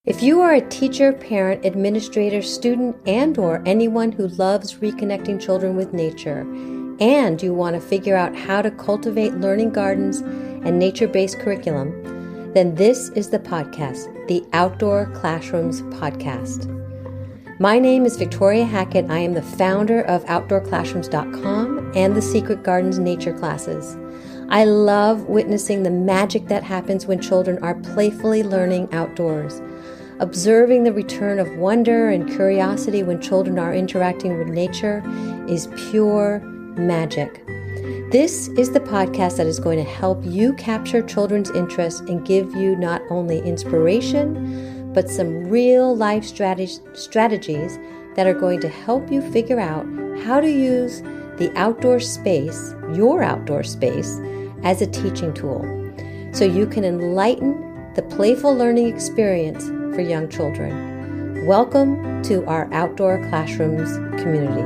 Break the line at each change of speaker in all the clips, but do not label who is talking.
If you are a teacher, parent, administrator, student, and/or anyone who loves reconnecting children with nature, and you want to figure out how to cultivate learning gardens and nature-based curriculum, then this is the podcast, the Outdoor Classrooms podcast. My name is Victoria Hackett. I am the founder of Outdoor-Classrooms.com and the Secret Gardens Nature Classes. I love witnessing the magic that happens when children are playfully learning outdoors. Observing the return of wonder and curiosity when children are interacting with nature is pure magic. This is the podcast that is going to help you capture children's interest and give you not only inspiration, but some real life strategies that are going to help you figure out how to use the outdoor space, your outdoor space, as a teaching tool, so you can enlighten the playful learning experience for young children. Welcome to our Outdoor Classrooms community.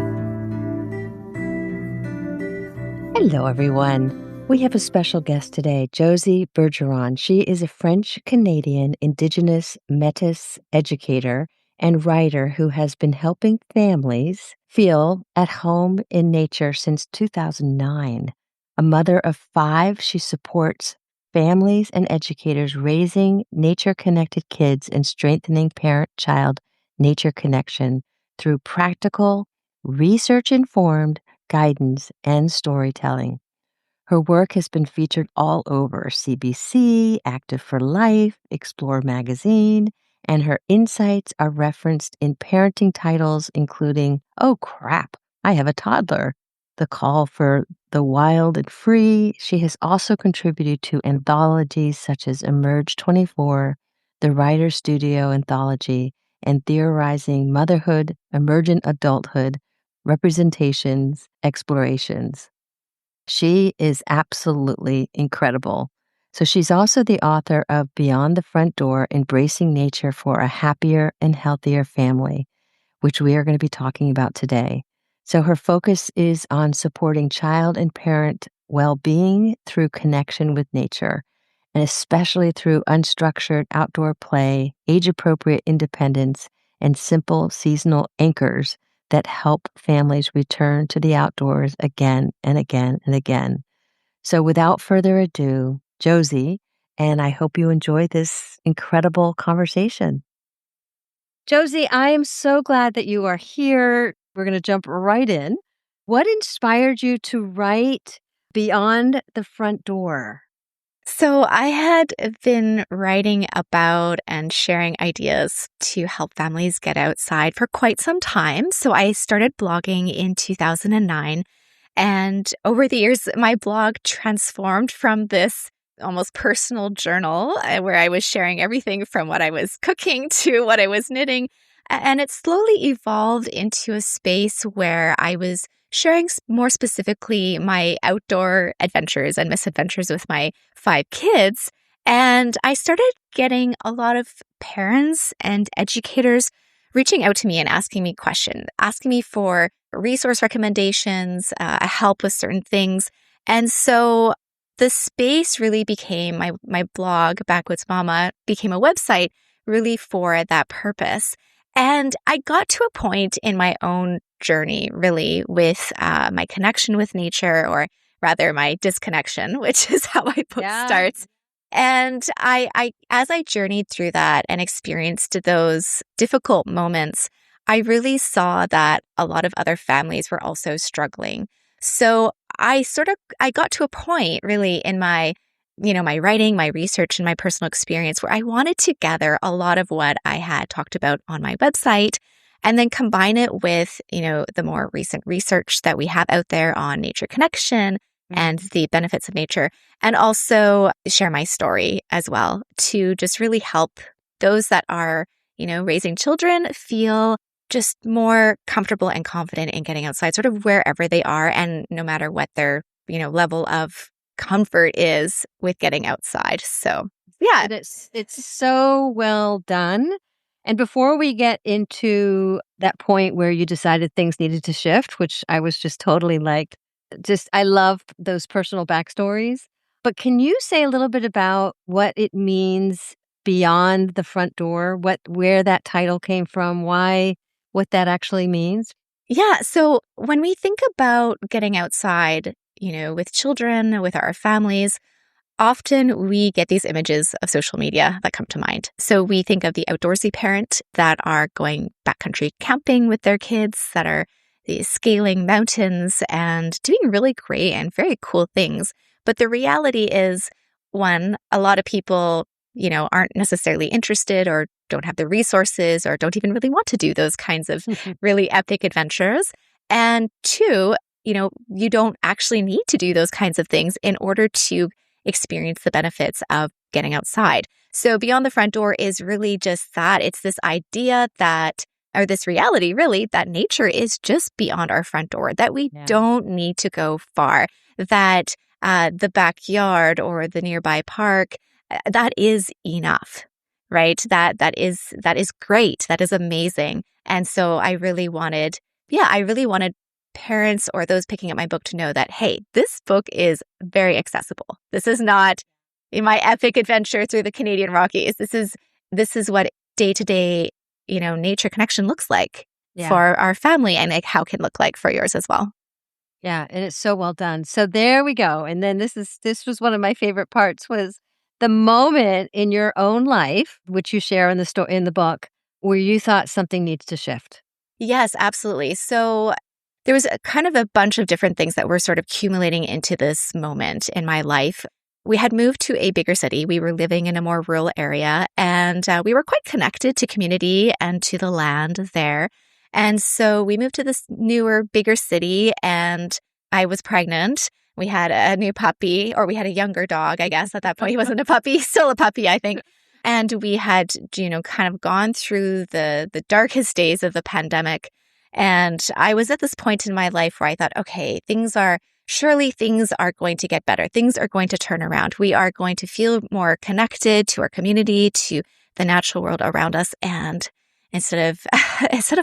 Hello, everyone. We have a special guest today, José Bergeron. She is a French-Canadian Indigenous Métis educator and writer who has been helping families feel at home in nature since 2009. A mother of 5, she supports families and educators raising nature-connected kids and strengthening parent-child nature connection through practical, research-informed guidance and storytelling. Her work has been featured all over CBC, Active for Life, Explore magazine, and her insights are referenced in parenting titles including, "Oh Crap, I Have a Toddler," The Call for the Wild and Free. She has also contributed to anthologies such as Emerge 24, the Writer Studio Anthology, and Theorizing Motherhood, Emergent Adulthood, Representations, Explorations. She is absolutely incredible. So she's also the author of Beyond the Front Door, Embracing Nature for a Happier and Healthier Family, which we are going to be talking about today. So her focus is on supporting child and parent well-being through connection with nature, and especially through unstructured outdoor play, age-appropriate independence, and simple seasonal anchors that help families return to the outdoors again and again and again. So without further ado, José, and I hope you enjoy this incredible conversation. José, I am so glad that you are here. We're going to jump right in. What inspired you to write Beyond the Front Door?
So I had been writing about and sharing ideas to help families get outside for quite some time. So I started blogging in 2009. And over the years, my blog transformed from this almost personal journal where I was sharing everything from what I was cooking to what I was knitting. And it slowly evolved into a space where I was sharing more specifically my outdoor adventures and misadventures with my 5 kids. And I started getting a lot of parents and educators reaching out to me and asking me questions, asking me for resource recommendations, help with certain things. And so the space really became my blog, Backwoods Mama, became a website really for that purpose. And I got to a point in my own journey, really, with my connection with nature, or rather my disconnection, which is how my book starts. And I, as I journeyed through that and experienced those difficult moments, I really saw that a lot of other families were also struggling. So I got to a point really in my writing, my research, and my personal experience where I wanted to gather a lot of what I had talked about on my website and then combine it with, the more recent research that we have out there on nature connection and the benefits of nature, and also share my story as well to just really help those that are, raising children feel just more comfortable and confident in getting outside, sort of wherever they are, and no matter what their, level of comfort is with getting outside. So, yeah.
And it's so well done. And before we get into that point where you decided things needed to shift, which I was just totally I love those personal backstories. But can you say a little bit about what it means beyond the front door, where that title came from, what that actually means?
Yeah. So when we think about getting outside, with children, with our families, often we get these images of social media that come to mind. So we think of the outdoorsy parent that are going backcountry camping with their kids, that are scaling mountains and doing really great and very cool things. But the reality is, one, a lot of people, aren't necessarily interested or don't have the resources or don't even really want to do those kinds of really epic adventures. And two, you don't actually need to do those kinds of things in order to experience the benefits of getting outside. So beyond the front door is really just that. It's this idea that, or this reality really, that nature is just beyond our front door, that we don't need to go far, that the backyard or the nearby park, that is enough, right? That is great. That is amazing. And so I really wanted parents or those picking up my book to know that, hey, this book is very accessible. This is not my epic adventure through the Canadian Rockies. This is what day-to-day, nature connection looks like for our family, and like how it can look like for yours as well.
Yeah, and it's so well done. So there we go. And then this was one of my favorite parts, was the moment in your own life, which you share in the book, where you thought something needs to shift.
Yes, absolutely. So there was a kind of a bunch of different things that were sort of accumulating into this moment in my life. We had moved to a bigger city. We were living in a more rural area, and we were quite connected to community and to the land there. And so we moved to this newer, bigger city, and I was pregnant. We had a new puppy, or we had a younger dog, I guess. At that point, he wasn't a puppy, still a puppy, I think. And we had, kind of gone through the darkest days of the pandemic. And I was at this point in my life where I thought, okay, surely things are going to get better. Things are going to turn around. We are going to feel more connected to our community, to the natural world around us. And instead of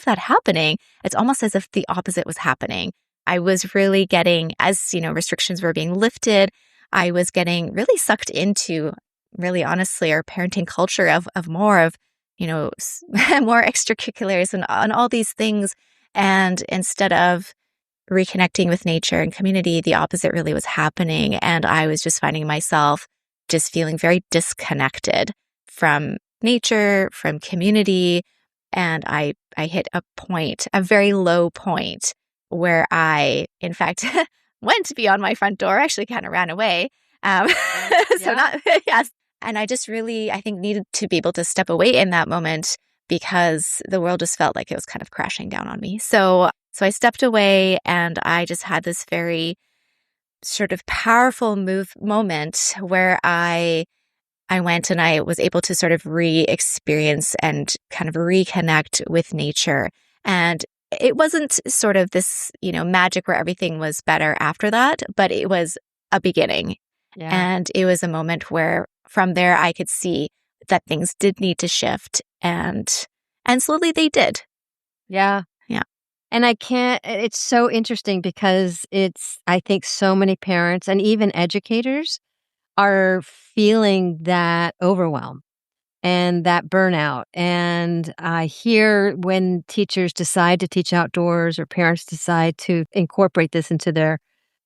that happening, it's almost as if the opposite was happening. I was really getting, as restrictions were being lifted, I was getting really sucked into, really honestly, our parenting culture of more more extracurriculars and all these things. And instead of reconnecting with nature and community, the opposite really was happening. And I was just finding myself just feeling very disconnected from nature, from community. And I hit a very low point where I, in fact, went beyond my front door, actually kind of ran away. Yes. And I just really, I think, needed to be able to step away in that moment because the world just felt like it was kind of crashing down on me. So I stepped away, and I just had this very sort of powerful moment where I went and I was able to sort of re-experience and kind of reconnect with nature. And it wasn't sort of this, magic where everything was better after that, but it was a beginning.
Yeah.
And it was a moment where from there I could see that things did need to shift, and slowly they did.
Yeah.
Yeah.
And it's so interesting because I think so many parents and even educators are feeling that overwhelm and that burnout. And I hear when teachers decide to teach outdoors or parents decide to incorporate this into their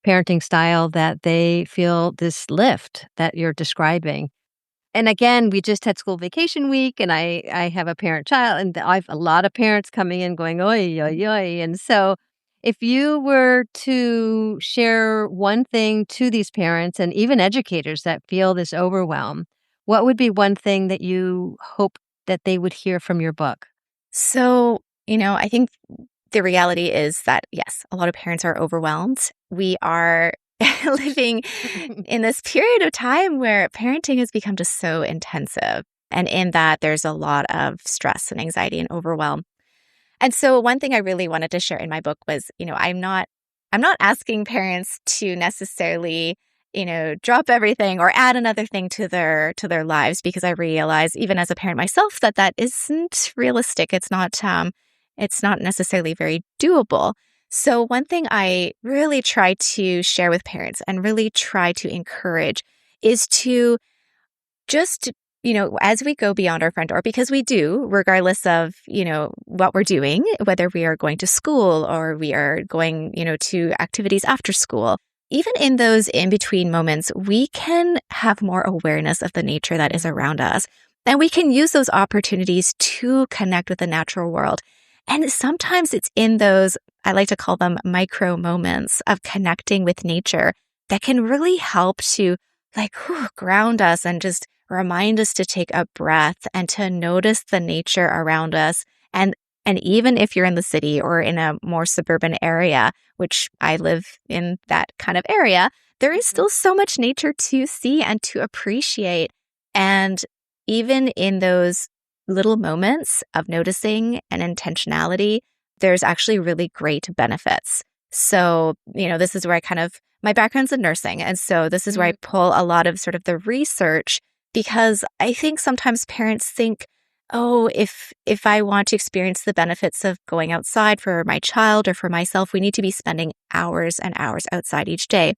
parenting style, that they feel this lift that you're describing. And again, we just had school vacation week, and I have a parent child, and I've a lot of parents coming in going, oi, oi, oi. And so if you were to share one thing to these parents and even educators that feel this overwhelm, what would be one thing that you hope that they would hear from your book?
So, I think the reality is that, yes, a lot of parents are overwhelmed. We are living in this period of time where parenting has become just so intensive. And in that, there's a lot of stress and anxiety and overwhelm. And so one thing I really wanted to share in my book was, I'm not asking parents to necessarily, drop everything or add another thing to their lives, because I realize, even as a parent myself, that isn't realistic. It's not necessarily very doable. So one thing I really try to share with parents and really try to encourage is to just, as we go beyond our front door, because we do, regardless of, what we're doing, whether we are going to school or we are going, to activities after school, even in those in-between moments, we can have more awareness of the nature that is around us. And we can use those opportunities to connect with the natural world. And sometimes it's in those, I like to call them micro moments of connecting with nature that can really help to ground us and just remind us to take a breath and to notice the nature around us. And even if you're in the city or in a more suburban area, which I live in that kind of area, there is still so much nature to see and to appreciate. And even in those little moments of noticing and intentionality, there's actually really great benefits. So, this is where my background's in nursing. And so this is where I pull a lot of sort of the research, because I think sometimes parents think, oh, if I want to experience the benefits of going outside for my child or for myself, we need to be spending hours and hours outside each day.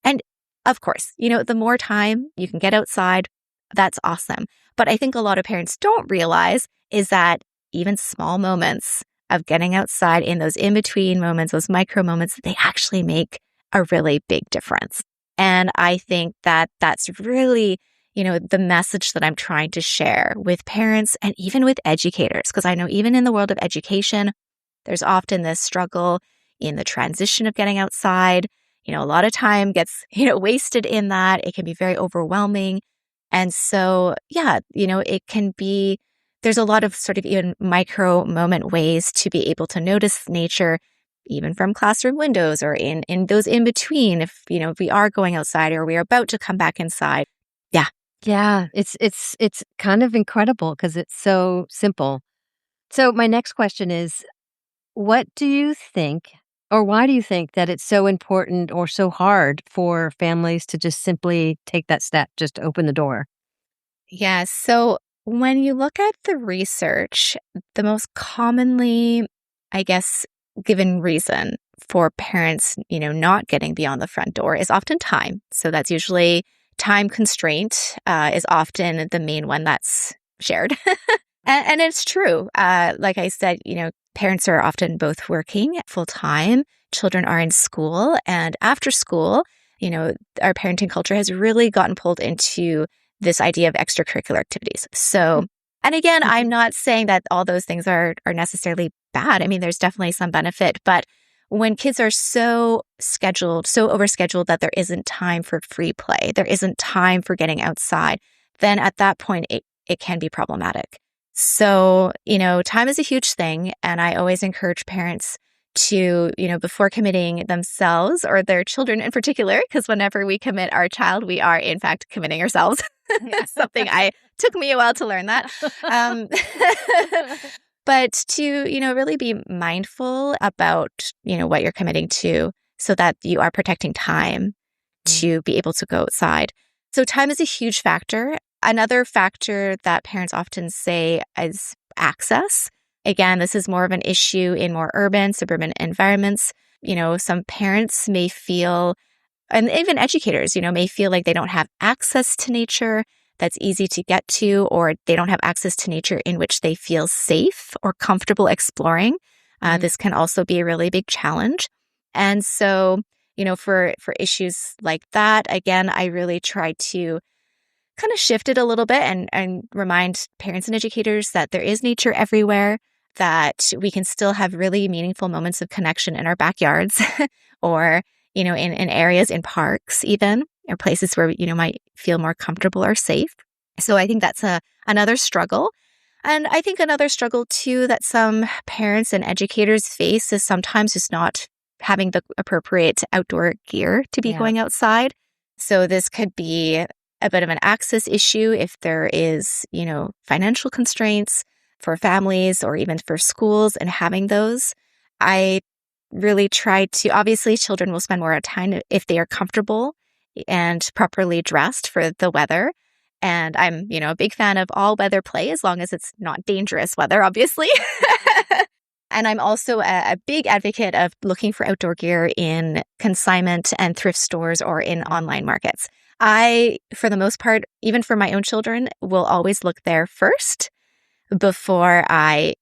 And of course, the more time you can get outside, that's awesome. But I think a lot of parents don't realize is that even small moments of getting outside in those in-between moments, those micro moments, they actually make a really big difference. And I think that that's really, the message that I'm trying to share with parents and even with educators, because I know even in the world of education, there's often this struggle in the transition of getting outside. A lot of time gets, wasted in that. It can be very overwhelming. And so, it can be, there's a lot of sort of even micro moment ways to be able to notice nature, even from classroom windows or in those in between, if we are going outside or we are about to come back inside. Yeah.
Yeah, it's kind of incredible because it's so simple. So my next question is, what do you think, or why do you think that it's so important or so hard for families to just simply take that step, just open the door?
Yeah. So when you look at the research, the most commonly, I guess, given reason for parents, not getting beyond the front door is often time. So that's usually time constraint is often the main one that's shared. And it's true. Like I said, parents are often both working full time. Children are in school, and after school, our parenting culture has really gotten pulled into this idea of extracurricular activities. So, and again, I'm not saying that all those things are necessarily bad. I mean, there's definitely some benefit, but when kids are so overscheduled that there isn't time for free play, there isn't time for getting outside, then at that point, it can be problematic. So, time is a huge thing. And I always encourage parents to, before committing themselves or their children in particular, because whenever we commit our child, we are in fact committing ourselves. Something took me a while to learn that. But to, really be mindful about, what you're committing to so that you are protecting time to be able to go outside. So time is a huge factor. Another factor that parents often say is access. Again, this is more of an issue in more urban, suburban environments. Some parents may feel, and even educators, may feel like they don't have access to nature that's easy to get to, or they don't have access to nature in which they feel safe or comfortable exploring. This can also be a really big challenge. And so, for issues like that, again, I really try to kind of shift it a little bit and remind parents and educators that there is nature everywhere, that we can still have really meaningful moments of connection in our backyards or, in areas, in parks even, or places where, might feel more comfortable or safe. So I think that's another struggle. And I think another struggle too that some parents and educators face is sometimes just not having the appropriate outdoor gear to be going outside. So this could be a bit of an access issue if there is, financial constraints for families or even for schools and having those. I really try to, obviously children will spend more time if they are comfortable and properly dressed for the weather. And I'm, a big fan of all weather play as long as it's not dangerous weather, obviously. And I'm also a big advocate of looking for outdoor gear in consignment and thrift stores or in online markets. I, for the most part, even for my own children, will always look there first before I,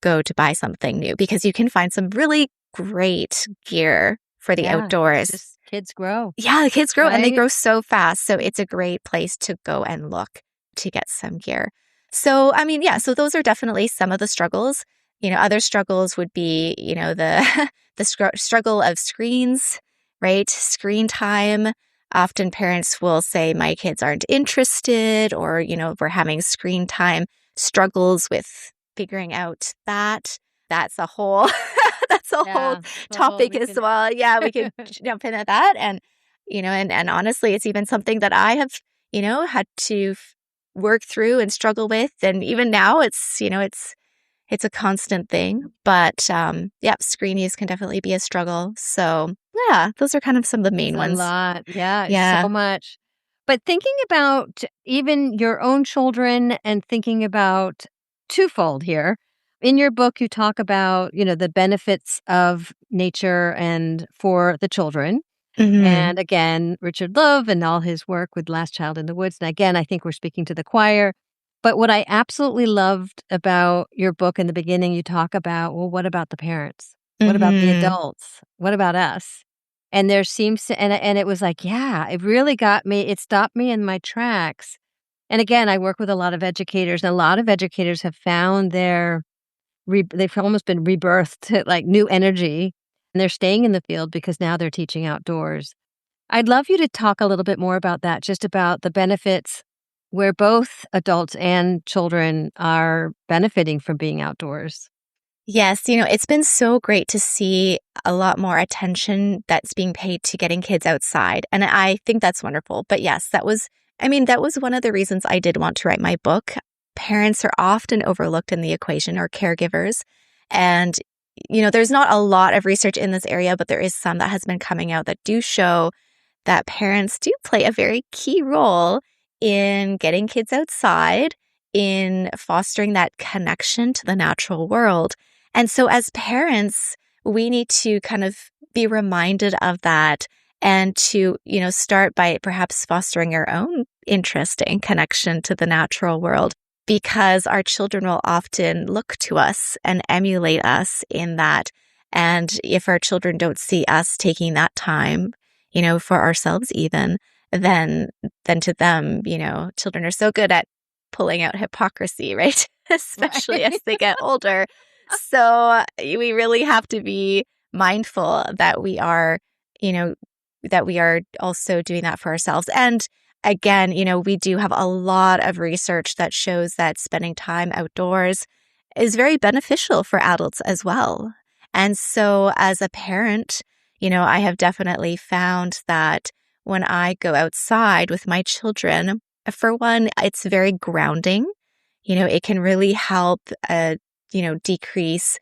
go to buy something new, because you can find some really great gear for the
Yeah, it's
outdoors.
just kids grow,
Yeah, the kids grow and they
right?
grow so fast. So it's a great place to go and look to get some gear. So, I mean, yeah, so those are definitely some of the struggles. Other struggles would be, the struggle of screens, right? Screen time. Often parents will say, my kids aren't interested, or, we're having screen time struggles with figuring out that. That's a whole that's a whole
Yeah, the whole
topic
we
as
could
well. Yeah, we could jump in at that. And, and honestly, it's even something that I have, had to work through and struggle with. And even now it's a constant thing, but, yeah, screen use can definitely be a struggle. So yeah, those are kind of some of the
It's
main
a
ones.
lot. Yeah, it's
Yeah.
so much. But thinking about even your own children and thinking about twofold here. In your book, you talk about, the benefits of nature and for the children.
Hmm.
And again, Richard Love and all his work with Last Child in the Woods. And again, I think we're speaking to the choir. But what I absolutely loved about your book in the beginning, you talk about, well, what about the parents? What about the
Hmm.
adults? What about us? And there seems to, and it was like, yeah, it really got me. It stopped me in my tracks. And again, I work with a lot of educators, and a lot of educators have found they've almost been rebirthed to like new energy, and they're staying in the field because now they're teaching outdoors. I'd love you to talk a little bit more about that, just about the benefits where both adults and children are benefiting from being outdoors.
Yes, it's been so great to see a lot more attention that's being paid to getting kids outside. And I think that's wonderful. But yes, that was one of the reasons I did want to write my book. Parents are often overlooked in the equation, or caregivers. And, there's not a lot of research in this area, but there is some that has been coming out that do show that parents do play a very key role in getting kids outside, in fostering that connection to the natural world. And so as parents, we need to kind of be reminded of that, and to, start by perhaps fostering our own interest and connection to the natural world, because our children will often look to us and emulate us in that. And if our children don't see us taking that time, for ourselves even, then to them, children are so good at pulling out hypocrisy, right? Especially as
Right.
they get older. So we really have to be mindful that you know, we are also doing that for ourselves. And again, we do have a lot of research that shows that spending time outdoors is very beneficial for adults as well. And so as a parent, I have definitely found that when I go outside with my children, for one, it's very grounding. It can really help, decrease,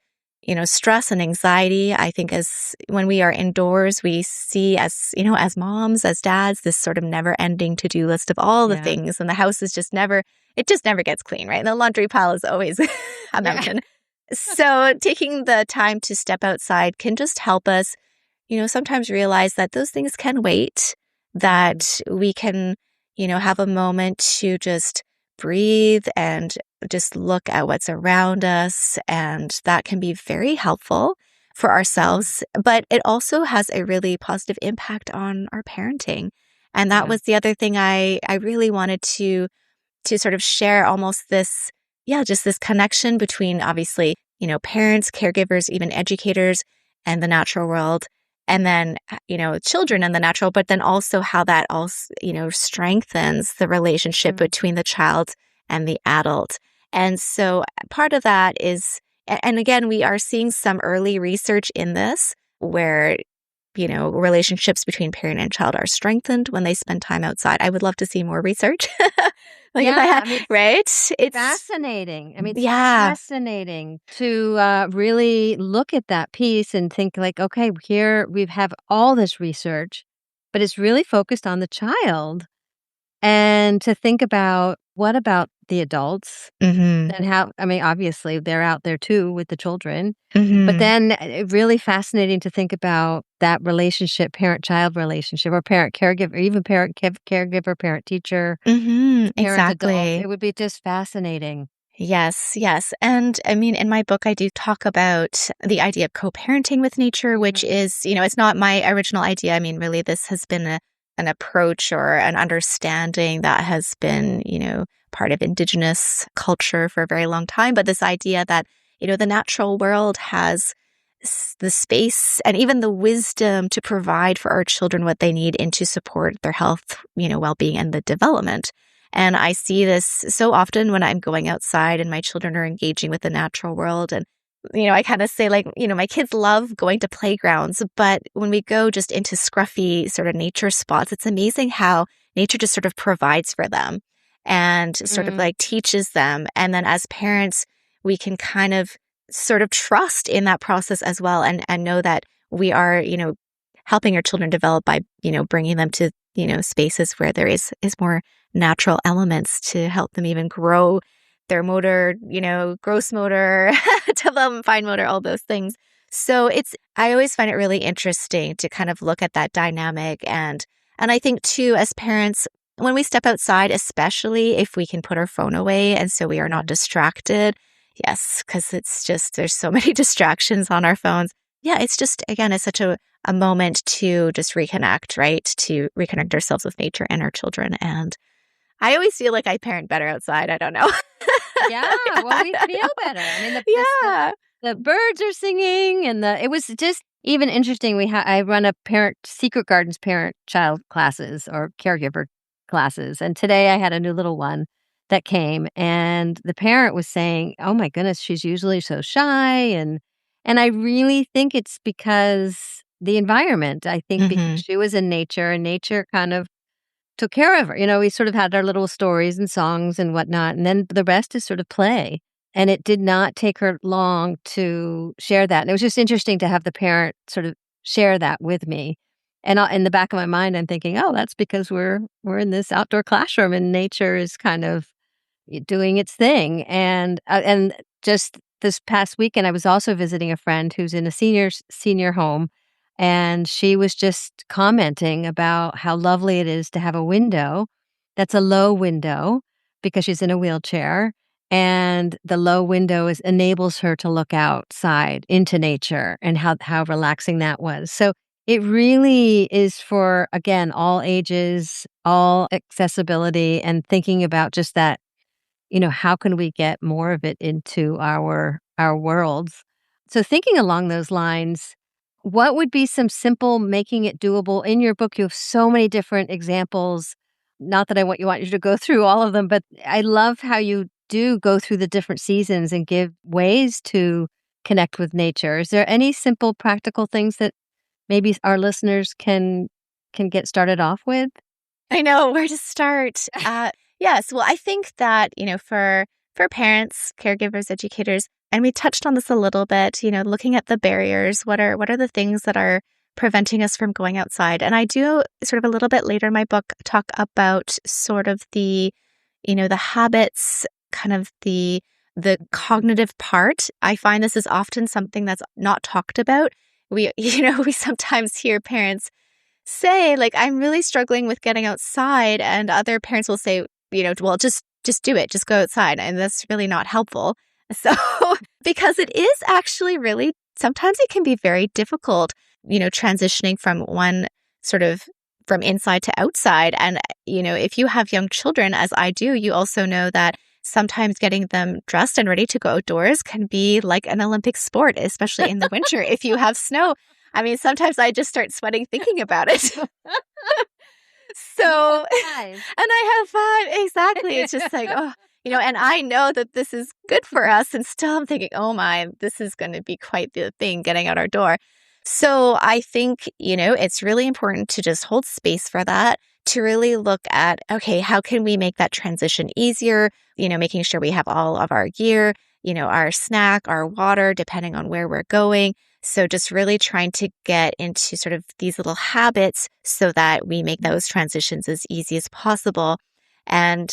stress and anxiety. I think as when we are indoors, we see as moms, as dads, this sort of never ending to-do list of all the
Yeah.
things. And the house is it just never gets clean, right? And the laundry pile is always a
Yeah.
mountain. So taking the time to step outside can just help us, sometimes realize that those things can wait,
Mhm.
that we can, have a moment to just breathe and just look at what's around us. And that can be very helpful for
Mhm.
ourselves, but it also has a really positive impact on our parenting. And that
Yeah.
was the other thing I really wanted to sort of share, almost this, yeah, just this connection between, obviously, parents, caregivers, even educators, and the natural world. And then, children and the natural, but then also how that also, strengthens the relationship
Mhm.
between the child and the adult. And so part of that is, and again, we are seeing some early research in this where, relationships between parent and child are strengthened when they spend time outside. I would love to see more research. Like if I
Yeah.
had,
I mean, it's
right? It's,
fascinating. I mean, it's
yeah.
fascinating to really look at that piece and think like, okay, here we have all this research, but it's really focused on the child. And to think about What about the adults?
Mhm.
And how I mean, obviously, they're out there too with the children, but
Mhm.
then, really fascinating to think about that relationship, parent-child relationship or parent-caregiver, even parent-caregiver, parent-teacher,
Mhm.
parent-adult.
Exactly.
It would be just fascinating.
Yes, yes. And I mean, in my book, I do talk about the idea of co-parenting with nature, which
Mhm.
is, it's not my original idea. I mean, really, this has been an approach or an understanding that has been, part of indigenous culture for a very long time. But this idea that, the natural world has the space and even the wisdom to provide for our children what they need and to support their health, well-being and the development. And I see this so often when I'm going outside and my children are engaging with the natural world. And, I kind of say, like, my kids love going to playgrounds, but when we go just into scruffy sort of nature spots, it's amazing how nature just sort of provides for them and sort of
Mm.
like teaches them. And then as parents, we can kind of sort of trust in that process as well and know that we are, helping our children develop by, bringing them to, spaces where there is more natural elements to help them even grow their motor, gross motor, development, fine motor, all those things. So I always find it really interesting to kind of look at that dynamic. And I think too, as parents, when we step outside, especially if we can put our phone away and so we are
Yeah.
not distracted. Yes, because it's just, there's so many distractions on our phones. Yeah, it's just, again, it's such a moment to just reconnect, right? To reconnect ourselves with nature and our children. And I always feel like I parent better outside. I don't know.
Yeah, well, we
I
feel
don't
better. I mean,
know. Yeah.
the birds are singing and it was just even interesting. I run a Secret Gardens parent-child classes or caregiver classes, and today I had a new little one that came, and the parent was saying, "Oh my goodness, she's usually so shy," and I really think it's because the environment. I think because
Hmm.
she was in nature, and nature kind of took care of her. We sort of had our little stories and songs and whatnot, and then the rest is sort of play. And it did not take her long to share that. And it was just interesting to have the parent sort of share that with me. And in the back of my mind, I'm thinking, oh, that's because we're in this outdoor classroom and nature is kind of doing its thing. And just this past weekend, I was also visiting a friend who's in a senior home, and she was just commenting about how lovely it is to have a window that's a low window because she's in a wheelchair, and the low window enables her to look outside into nature and how relaxing that was. So it really is for, again, all ages, all accessibility, and thinking about just that, how can we get more of it into our worlds? So thinking along those lines, what would be some simple making it doable? In your book, you have so many different examples. Not that I want you to go through all of them, but I love how you do go through the different seasons and give ways to connect with nature. Is there any simple practical things that maybe our listeners can get started off with?
I know where to start. Yes, well, I think that for parents, caregivers, educators, and we touched on this a little bit. Looking at the barriers. What are the things that are preventing us from going outside? And I do sort of a little bit later in my book talk about sort of the habits, kind of the cognitive part. I find this is often something that's not talked about. We we sometimes hear parents say, like, I'm really struggling with getting outside, and other parents will say, well, just do it, just go outside, and that's really not helpful. So because it is actually really, sometimes it can be very difficult, transitioning from one sort of from inside to outside. And if you have young children, as I do, you also know that sometimes getting them dressed and ready to go outdoors can be like an Olympic sport, especially in the winter if you have snow. I mean, sometimes I just start sweating thinking about it.
You
So,
have
and
5.
I have fun. Exactly. It's just like, oh, and I know that this is good for us. And still I'm thinking, oh my, this is going to be quite the thing getting out our door. So I think, it's really important to just hold space for that, to really look at, okay, how can we make that transition easier? Making sure we have all of our gear, our snack, our water, depending on where we're going. So just really trying to get into sort of these little habits so that we make those transitions as easy as possible. and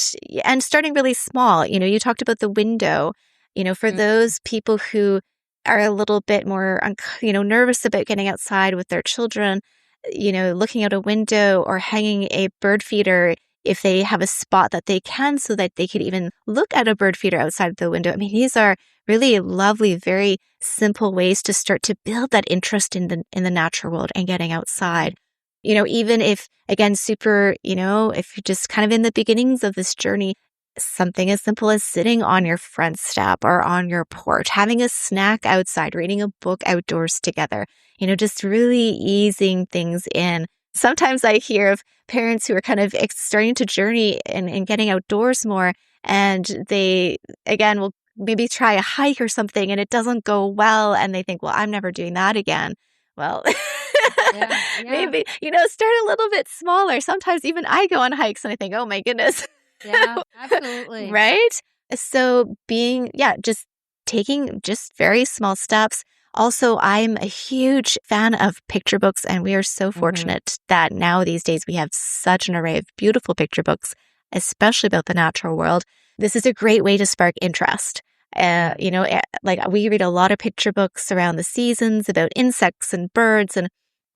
starting really small. You talked about the window, for those people who are a little bit more, nervous about getting outside with their children, looking out a window or hanging a bird feeder if they have a spot that they can, so that they could even look at a bird feeder outside the window. I mean, these are really lovely, very simple ways to start to build that interest in the natural world and getting outside. Even if, again, if you're just kind of in the beginnings of this journey, something as simple as sitting on your front step or on your porch, having a snack outside, reading a book outdoors together, just really easing things in. Sometimes I hear of parents who are kind of starting to journey and getting outdoors more, and they, again, will maybe try a hike or something and it doesn't go well, and they think, well, I'm never doing that again. Well, maybe, start a little bit smaller. Sometimes even I go on hikes and I think, oh my goodness.
Yeah, absolutely.
Right? So just taking just very small steps. Also, I'm a huge fan of picture books, and we are so fortunate that now these days we have such an array of beautiful picture books, especially about the natural world. This is a great way to spark interest. Like we read a lot of picture books around the seasons about insects and birds, and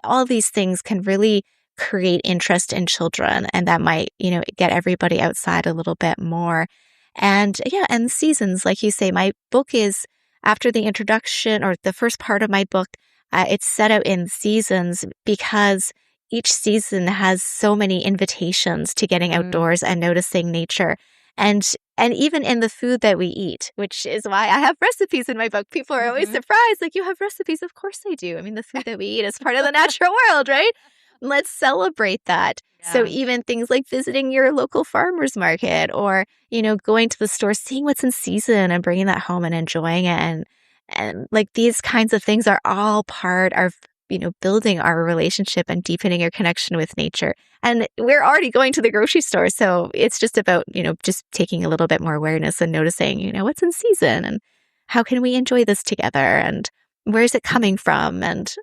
all these things can really create interest in children, and that might, get everybody outside a little bit more. And seasons, like you say, my book is after the introduction, or the first part of my book, it's set out in seasons because each season has so many invitations to getting outdoors and noticing nature. And even in the food that we eat, which is why I have recipes in my book. People are always surprised, like, you have recipes? Of course I do. I mean, the food that we eat is part of the natural world, right? Let's celebrate that. Yeah. So even things like visiting your local farmer's market, or, going to the store, seeing what's in season and bringing that home and enjoying it. And like these kinds of things are all part of, building our relationship and deepening your connection with nature. And we're already going to the grocery store. So it's just about, just taking a little bit more awareness and noticing, what's in season and how can we enjoy this together, and where is it coming from, and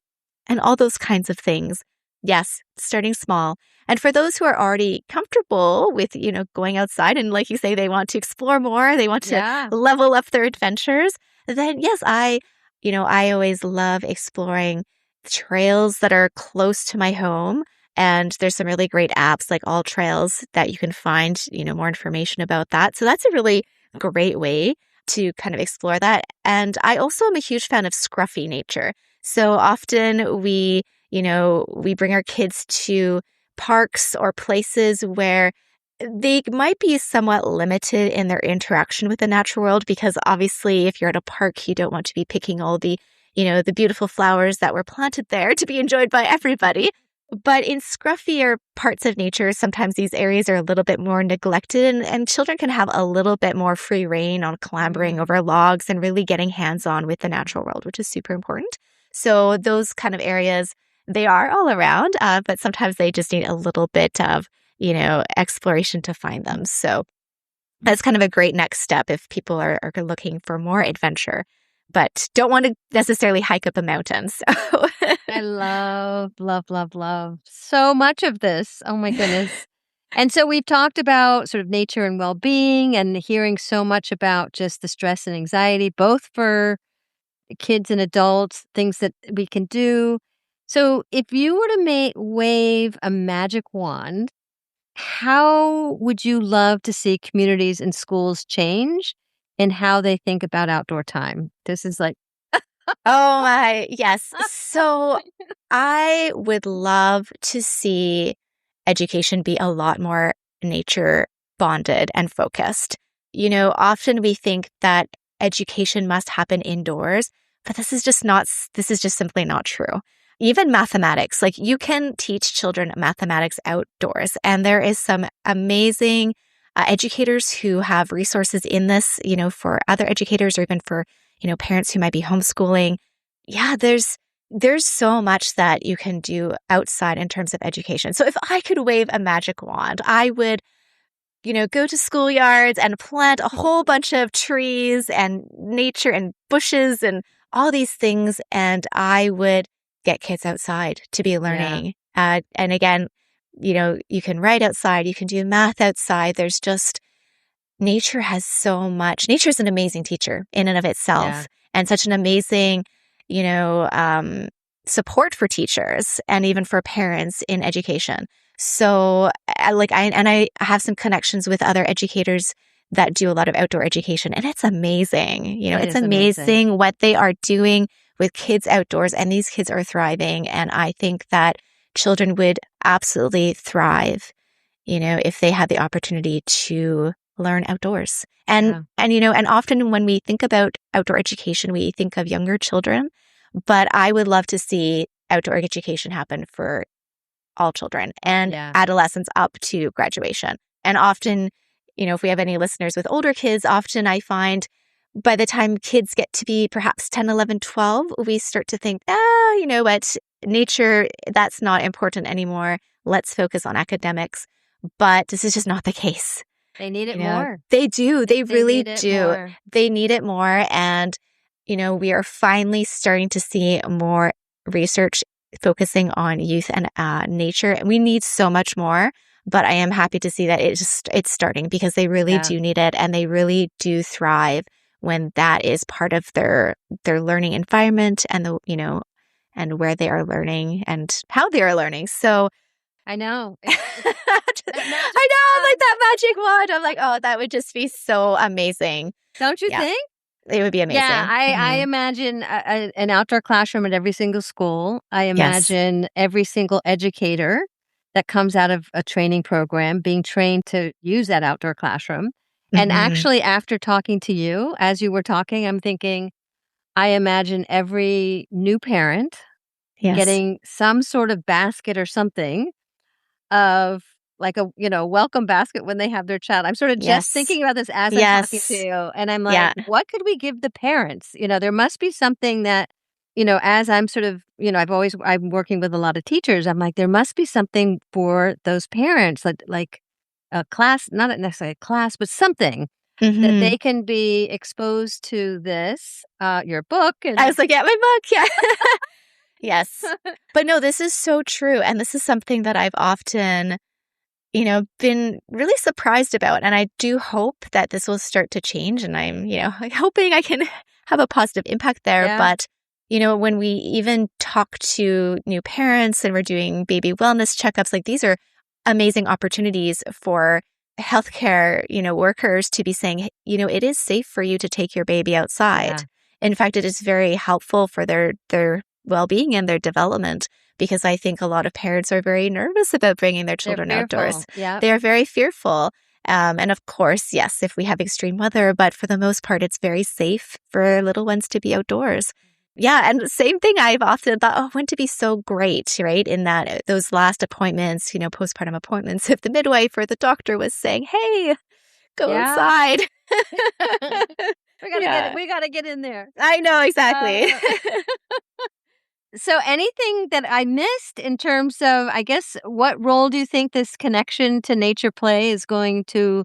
all those kinds of things. Yes, starting small. And for those who are already comfortable with, going outside, and like you say, they want to explore more, they want to level up their adventures, then yes, I always love exploring trails that are close to my home. And there's some really great apps like All Trails that you can find, more information about that. So that's a really great way to kind of explore that. And I also am a huge fan of scruffy nature. So often we bring our kids to parks or places where they might be somewhat limited in their interaction with the natural world, because obviously if you're at a park, you don't want to be picking all the, the beautiful flowers that were planted there to be enjoyed by everybody. But in scruffier parts of nature, sometimes these areas are a little bit more neglected, and children can have a little bit more free reign on clambering over logs and really getting hands-on with the natural world, which is super important. So those kind of areas, they are all around, but sometimes they just need a little bit of, exploration to find them. So that's kind of a great next step if people are looking for more adventure, but don't want to necessarily hike up a mountain. So
I love, love, love, love so much of this. Oh my goodness. And so we've talked about sort of nature and well-being, and hearing so much about just the stress and anxiety, both for kids and adults, things that we can do. So if you were to wave a magic wand, how would you love to see communities and schools change in how they think about outdoor time? This is like,
oh my, yes. So I would love to see education be a lot more nature bonded and focused. Often we think that education must happen indoors, but this is just simply not true. Even mathematics, like you can teach children mathematics outdoors. And there is some amazing educators who have resources in this, for other educators, or even for, parents who might be homeschooling. Yeah, there's so much that you can do outside in terms of education. So if I could wave a magic wand, I would, go to schoolyards and plant a whole bunch of trees and nature and bushes and all these things. And I would get kids outside to be learning. And again, you can write outside, you can do math outside. There's just nature has so much. Nature is an amazing teacher in and of itself, and such an amazing, support for teachers and even for parents in education. So I have some connections with other educators that do a lot of outdoor education, and it's amazing. It's amazing what they are doing with kids outdoors, and these kids are thriving. And I think that children would absolutely thrive, if they had the opportunity to learn outdoors. And often when we think about outdoor education, we think of younger children, but I would love to see outdoor education happen for all children and adolescents up to graduation. And often, if we have any listeners with older kids, often I find by the time kids get to be perhaps 10, 11, 12, we start to think, you know what, nature, that's not important anymore. Let's focus on academics. But this is just not the case.
They need it more.
They do. They really do. They need it more. And, we are finally starting to see more research focusing on youth and nature. And we need so much more. But I am happy to see that it's starting, because they really do need it, and they really do thrive when that is part of their learning environment and and where they are learning and how they are learning. So
I know.
I know, like that magic wand. I'm like, oh, that would just be so amazing.
Don't you think?
It would be amazing.
Yeah, I imagine an outdoor classroom at every single school. I imagine every single educator that comes out of a training program being trained to use that outdoor classroom. And actually, after talking to you, as you were talking, I'm thinking, I imagine every new parent getting some sort of basket or something of like a, welcome basket when they have their child. I'm sort of just thinking about this as I'm talking to you. And I'm like, what could we give the parents? There must be something that, as I'm sort of, I'm working with a lot of teachers. I'm like, there must be something for those parents, like a class, not necessarily a class, but something that they can be exposed to this, your book. And
I was like, my book. Yeah. Yes. But no, this is so true. And this is something that I've often, been really surprised about. And I do hope that this will start to change. And I'm, hoping I can have a positive impact there.
Yeah.
But, when we even talk to new parents and we're doing baby wellness checkups, like these are amazing opportunities for healthcare, workers to be saying, it is safe for you to take your baby outside. Yeah. In fact, it is very helpful for their well-being and their development, because I think a lot of parents are very nervous about bringing their children outdoors.
Yeah.
They are very fearful. And of course, yes, if we have extreme weather, but for the most part, it's very safe for little ones to be outdoors. Yeah. And same thing, I've often thought, wouldn't it be so great, right? In that those last appointments, postpartum appointments, if the midwife or the doctor was saying, hey, go outside.
We gotta get in there.
I know, exactly.
So anything that I missed in terms of, I guess, what role do you think this connection to nature play is going to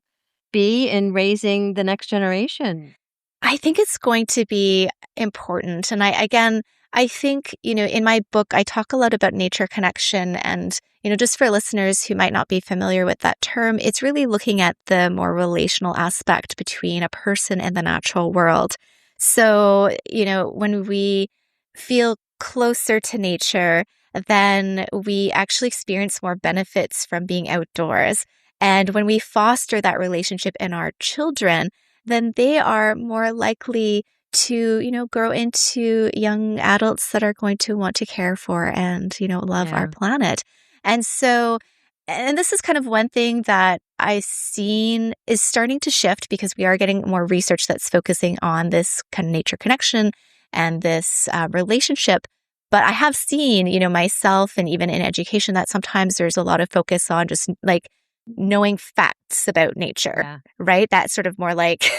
be in raising the next generation?
I think it's going to be important. And I think, in my book, I talk a lot about nature connection. And, just for listeners who might not be familiar with that term, it's really looking at the more relational aspect between a person and the natural world. So, when we feel closer to nature, then we actually experience more benefits from being outdoors. And when we foster that relationship in our children, then they are more likely to, grow into young adults that are going to want to care for and, love our planet. And so, and this is kind of one thing that I've seen is starting to shift, because we are getting more research that's focusing on this kind of nature connection and this relationship. But I have seen, myself and even in education, that sometimes there's a lot of focus on just like knowing facts about nature, right? That's sort of more like,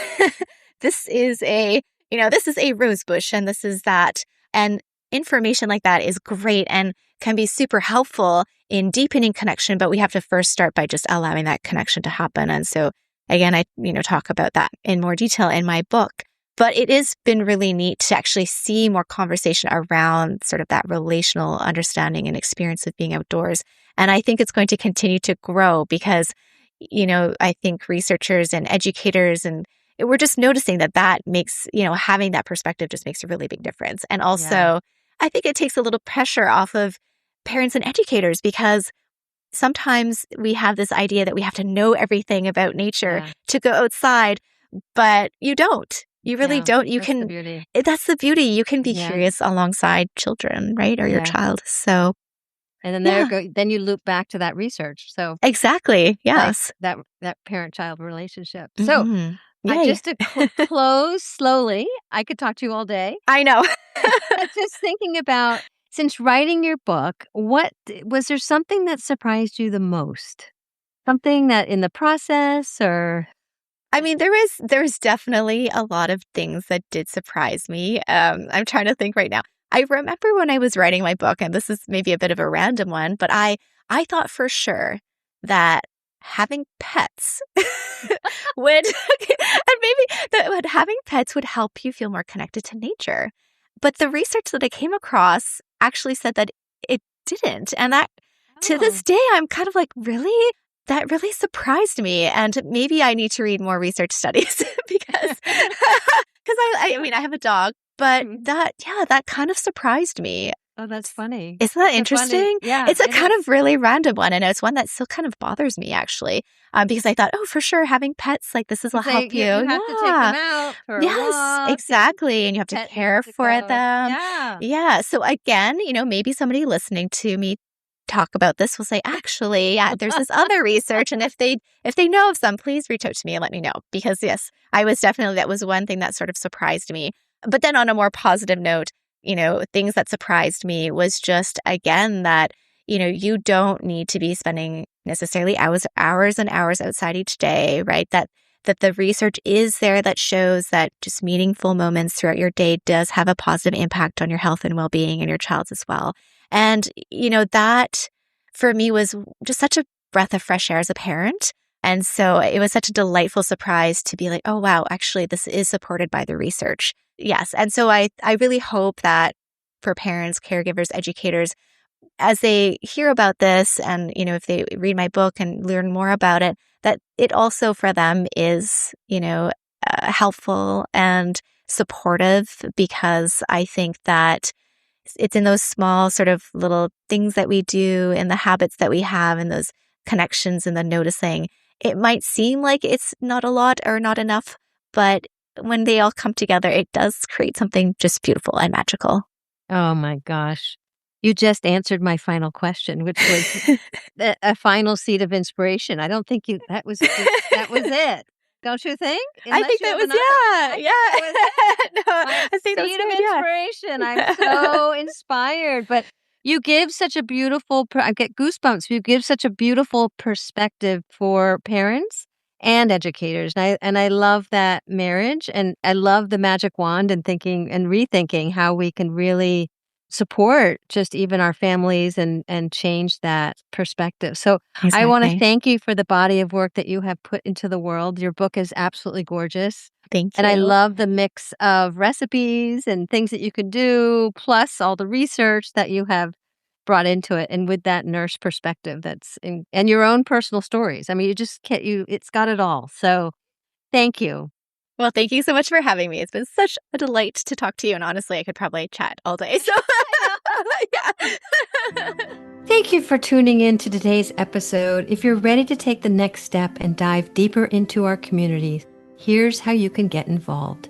this is a rose bush and this is that. And information like that is great and can be super helpful in deepening connection, but we have to first start by just allowing that connection to happen. And so again, I talk about that in more detail in my book. But it has been really neat to actually see more conversation around sort of that relational understanding and experience of being outdoors. And I think it's going to continue to grow because, I think researchers and educators and we're just noticing that makes, having that perspective just makes a really big difference. And also, I think it takes a little pressure off of parents and educators because sometimes we have this idea that we have to know everything about nature to go outside, but you don't. You really don't. You can.
The beauty.
That's the beauty. You can be curious alongside children, right, or your child. So,
and then then you loop back to that research. So
exactly, yes,
like that parent-child relationship.
Mm-hmm.
So, just to close slowly, I could talk to you all day.
I know.
Just thinking about, since writing your book, was there something that surprised you the most? Something that in the process, or?
I mean, there was definitely a lot of things that did surprise me. I'm trying to think right now. I remember when I was writing my book, and this is maybe a bit of a random one, but I thought for sure that having pets would, and maybe that having pets would help you feel more connected to nature. But the research that I came across actually said that it didn't. And that to this day, I'm kind of like, really? That really surprised me. And maybe I need to read more research studies because I mean, I have a dog, but that kind of surprised me.
Oh, that's funny.
Isn't that interesting?
Yeah.
It's a kind of really random one. And it's one that still kind of bothers me, actually, because I thought, for sure, having pets, like this will help you.
You have to take them out for a walk.
Exactly. And you have to care for them.
Yeah.
So again, maybe somebody listening to me talk about this will say, actually, there's this other research. And if they know of some, please reach out to me and let me know. Because yes, that was one thing that sort of surprised me. But then on a more positive note, things that surprised me was just, again, that, you don't need to be spending necessarily hours and hours outside each day, right? That the research is there that shows that just meaningful moments throughout your day does have a positive impact on your health and well-being and your child's as well. And, that for me was just such a breath of fresh air as a parent. And so it was such a delightful surprise to be like, oh, wow, actually, this is supported by the research. Yes. And so I really hope that for parents, caregivers, educators, as they hear about this and, if they read my book and learn more about it, that it also for them is, helpful and supportive, because I think that it's in those small sort of little things that we do and the habits that we have and those connections and the noticing. It might seem like it's not a lot or not enough, but when they all come together, it does create something just beautiful and magical.
Oh my gosh. You just answered my final question, which was a final seed of inspiration. I don't think that was it. Don't you think?
I think that was,
I think seed of inspiration. I'm so inspired. But you give such a beautiful, I get goosebumps. You give such a beautiful perspective for parents and educators. And I love that marriage, and I love the magic wand and thinking and rethinking how we can really support just even our families and change that perspective. So
exactly.
I want to thank you for the body of work that you have put into the world. Your book is absolutely gorgeous.
Thank you.
And I love the mix of recipes and things that you can do, plus all the research that you have brought into it, and with that nurse perspective and your own personal stories. I mean, it's got it all. So thank you.
Well, thank you so much for having me. It's been such a delight to talk to you. And honestly, I could probably chat all day. So,
Thank you for tuning in to today's episode. If you're ready to take the next step and dive deeper into our communities, here's how you can get involved.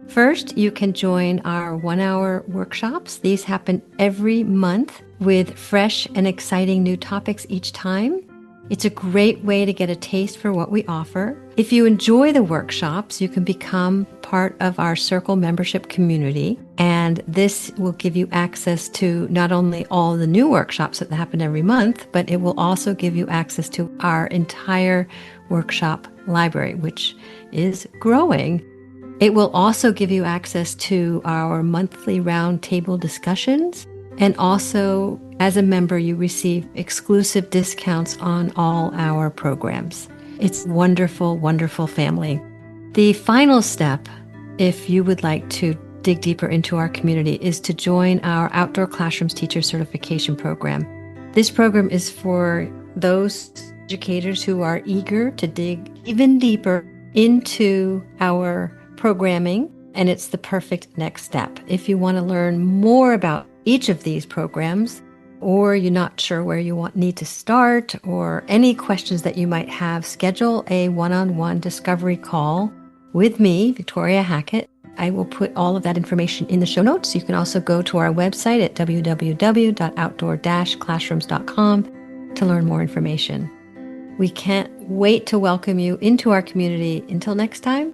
First, you can join our 1-hour workshops. These happen every month with fresh and exciting new topics each time. It's a great way to get a taste for what we offer. If you enjoy the workshops, you can become part of our Circle membership community, and this will give you access to not only all the new workshops that happen every month, but it will also give you access to our entire workshop library, which is growing. It will also give you access to our monthly roundtable discussions. And also, as a member, you receive exclusive discounts on all our programs. It's wonderful, wonderful family. The final step if you would like to dig deeper into our community, is to join our Outdoor Classrooms Teacher Certification Program. This program is for those educators who are eager to dig even deeper into our programming, and it's the perfect next step. If you want to learn more about each of these programs, or you're not sure where you need to start, or any questions that you might have, schedule a one-on-one discovery call with me, Victoria Hackett. I will put all of that information in the show notes. You can also go to our website at www.outdoor-classrooms.com to learn more information. We can't wait to welcome you into our community. Until next time,